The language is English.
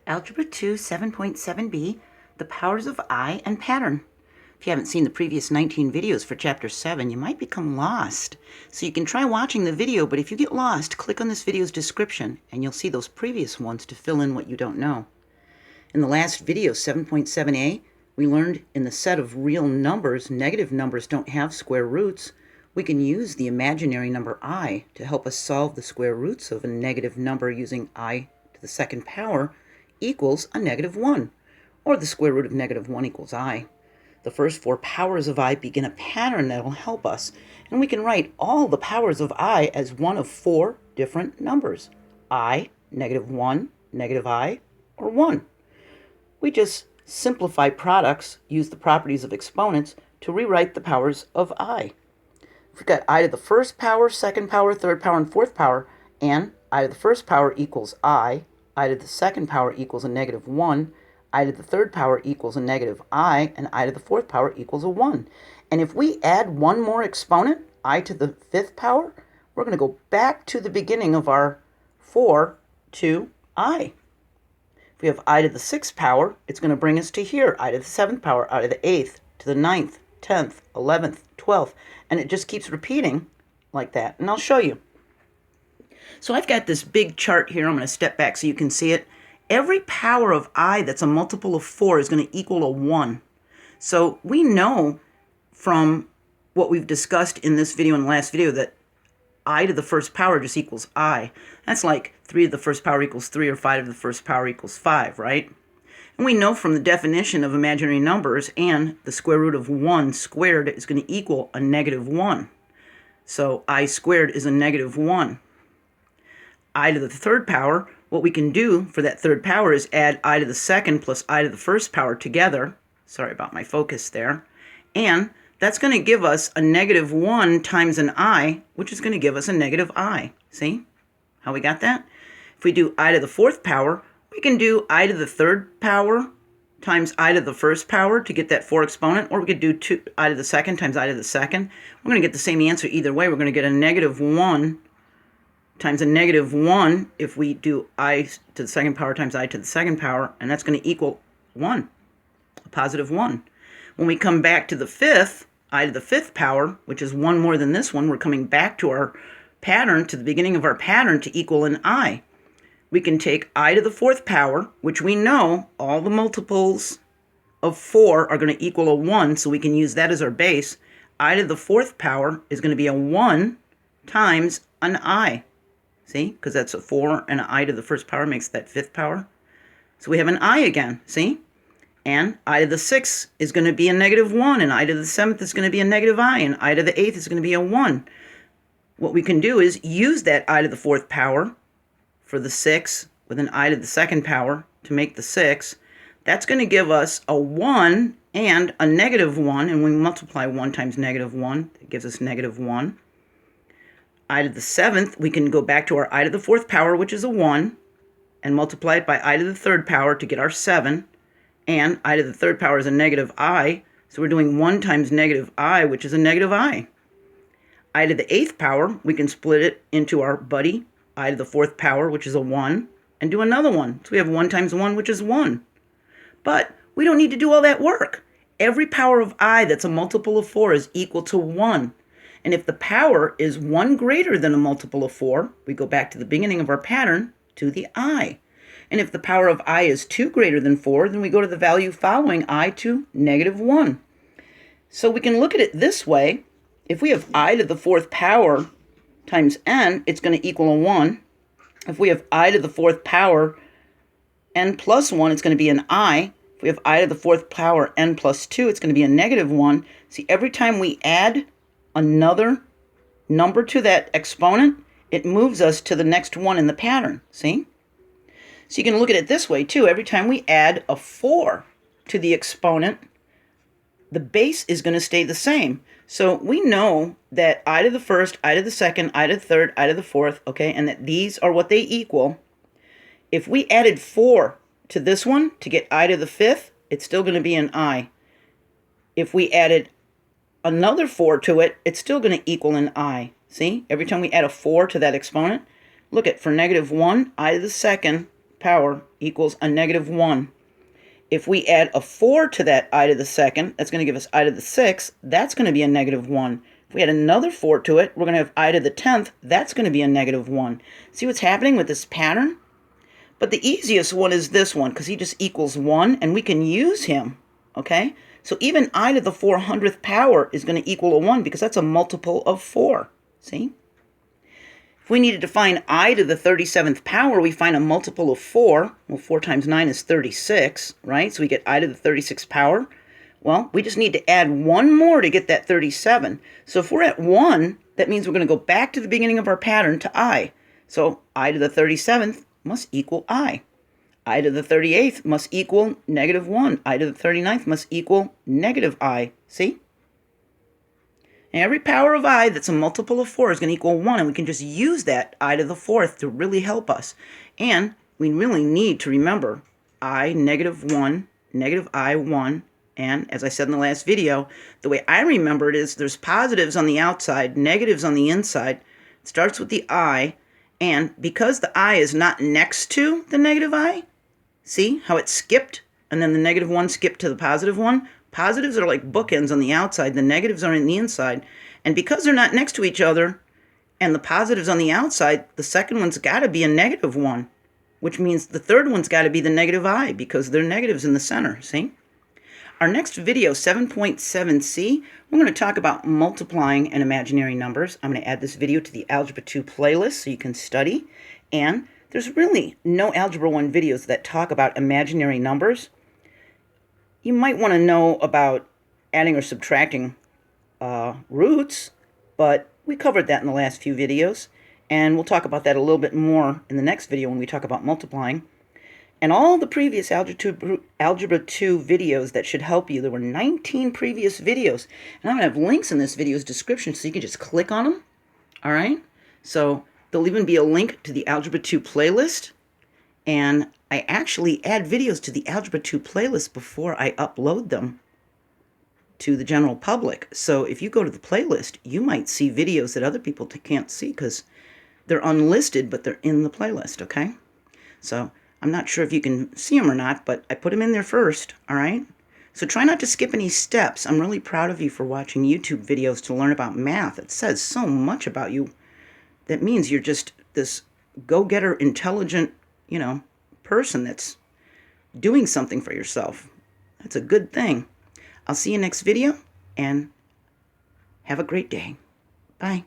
Algebra II 7.7b, the powers of I and pattern. If you haven't seen the previous 19 videos for Chapter 7, you might become lost. So you can try watching the video, but if you get lost, click on this video's description, and you'll see those previous ones to fill in what you don't know. In the last video, 7.7a, we learned in the set of real numbers, negative numbers don't have square roots. We can use the imaginary number I to help us solve the square roots of a negative number using I to the second power equals a negative 1, or the square root of negative 1 equals I. The first four powers of I begin a pattern that will help us, and we can write all the powers of I as one of four different numbers: I, negative 1, negative I, or 1. We just simplify products, use the properties of exponents to rewrite the powers of I. We've got I to the first power, second power, third power, and fourth power, and I to the first power equals I to the second power equals a negative 1, I to the third power equals a negative I, and I to the fourth power equals a 1. And if we add one more exponent, I to the fifth power, we're going to go back to the beginning of our 4 to I. If we have I to the sixth power, it's going to bring us to here, I to the seventh power, I to the eighth, to the ninth, 10th, 11th, 12th, and it just keeps repeating like that. And I'll show you. So I've got this big chart here. I'm going to step back so you can see it. Every power of I that's a multiple of 4 is going to equal a 1. So we know from what we've discussed in this video and the last video that I to the first power just equals I. That's like 3 to the first power equals 3, or 5 to the first power equals 5, right? And we know from the definition of imaginary numbers and the square root of 1 squared is going to equal a negative 1. So I squared is a negative 1. I to the third power, what we can do for that third power is add I to the second plus I to the first power together. Sorry about my focus there. And that's going to give us a negative 1 times an I, which is going to give us a negative I. See how we got that? If we do I to the fourth power, we can do I to the third power times I to the first power to get that 4 exponent, or we could do I to the second times I to the second. We're going to get the same answer either way. We're going to get a negative 1 times a negative 1 if we do I to the second power times I to the second power, and that's going to equal 1, a positive 1. When we come back to the fifth, I to the fifth power, which is 1 more than this one, we're coming back to our pattern, to the beginning of our pattern, to equal an I. We can take I to the fourth power, which we know all the multiples of 4 are going to equal a 1, so we can use that as our base. I to the fourth power is going to be a 1 times an I. See, because that's a 4, and an I to the first power makes that fifth power. So we have an I again, see? And I to the sixth is going to be a negative 1, and I to the seventh is going to be a negative I, and I to the eighth is going to be a 1. What we can do is use that I to the fourth power for the 6 with an I to the second power to make the 6. That's going to give us a 1 and a negative 1, and we multiply 1 times negative 1. It gives us negative 1. I to the seventh, we can go back to our I to the fourth power, which is a 1, and multiply it by I to the third power to get our 7. And I to the third power is a negative I, so we're doing 1 times negative I, which is a negative I. I to the eighth power, we can split it into our buddy, I to the fourth power, which is a 1, and do another one. So we have 1 times 1, which is 1. But we don't need to do all that work. Every power of I that's a multiple of 4 is equal to 1. And if the power is 1 greater than a multiple of 4, we go back to the beginning of our pattern to the I. And if the power of I is 2 greater than 4, then we go to the value following I to negative 1. So we can look at it this way. If we have I to the fourth power times n, it's going to equal a 1. If we have I to the fourth power n plus 1, it's going to be an I. If we have I to the fourth power n plus 2, it's going to be a negative 1. See, every time we add another number to that exponent, it moves us to the next one in the pattern, see? So you can look at it this way too. Every time we add a 4 to the exponent, the base is going to stay the same. So we know that I to the first, I to the second, I to the third, I to the fourth, okay, and that these are what they equal. If we added 4 to this one to get I to the fifth, it's still going to be an I. If we added another 4 to it, it's still going to equal an I. See? Every time we add a 4 to that exponent, look at, for negative 1, I to the second power equals a negative 1. If we add a 4 to that I to the second, that's going to give us I to the 6th. That's going to be a negative 1. If we add another 4 to it, we're going to have I to the 10th. That's going to be a negative 1. See what's happening with this pattern? But the easiest one is this one, because he just equals 1, and we can use him, okay? So even I to the 400th power is going to equal a 1, because that's a multiple of 4, see? If we needed to find I to the 37th power, we find a multiple of 4. Well, 4 times 9 is 36, right? So we get I to the 36th power. Well, we just need to add 1 more to get that 37. So if we're at 1, that means we're going to go back to the beginning of our pattern to I. So I to the 37th must equal I. I to the 38th must equal negative 1. I to the 39th must equal negative I. See? And every power of I that's a multiple of 4 is going to equal 1, and we can just use that I to the 4th to really help us. And we really need to remember I negative 1, negative I 1, and as I said in the last video, the way I remember it is there's positives on the outside, negatives on the inside. It starts with the I, and because the I is not next to the negative I, see how it skipped, and then the negative 1 skipped to the positive 1? Positives are like bookends on the outside, the negatives are on the inside. And because they're not next to each other, and the positives on the outside, the second one's got to be a negative 1, which means the third one's got to be the negative I, because they're negatives in the center, see? Our next video, 7.7c, we're going to talk about multiplying and imaginary numbers. I'm going to add this video to the Algebra 2 playlist so you can study. And there's really no Algebra 1 videos that talk about imaginary numbers. You might want to know about adding or subtracting roots, but we covered that in the last few videos, and we'll talk about that a little bit more in the next video when we talk about multiplying. And all the previous Algebra 2 videos that should help you, there were 19 previous videos, and I'm going to have links in this video's description so you can just click on them, all right? So there'll even be a link to the Algebra 2 playlist, and I actually add videos to the Algebra 2 playlist before I upload them to the general public. So if you go to the playlist, you might see videos that other people can't see because they're unlisted, but they're in the playlist, okay? So I'm not sure if you can see them or not, but I put them in there first, all right? So try not to skip any steps. I'm really proud of you for watching YouTube videos to learn about math. It says so much about you. That means you're just this go-getter, intelligent, person that's doing something for yourself. That's a good thing. I'll see you next video, and have a great day. Bye.